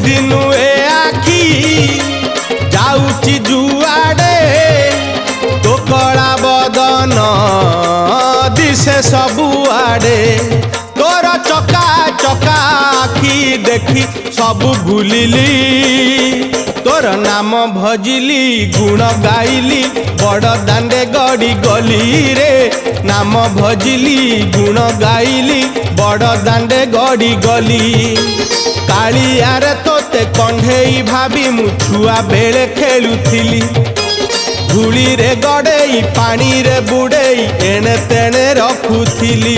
दिनु ए आखी जाऊची जुआड़े तो कड़ा बदन दिशे सबुआड़े तोर चका चका आखी देखी सबु भूलिली तोर नाम भजिली गुण गाइली बड़ दांडे गड़ी गली रे नाम भजिली गुण गाइली बड़ दांडे गड़ी गली कालियारे तोते कंढेई भाभी मु छुआ बेले खेलुथिली धूली रे गड़ेई पानी रे बुड़ेई एणे तेणे रखुथिली।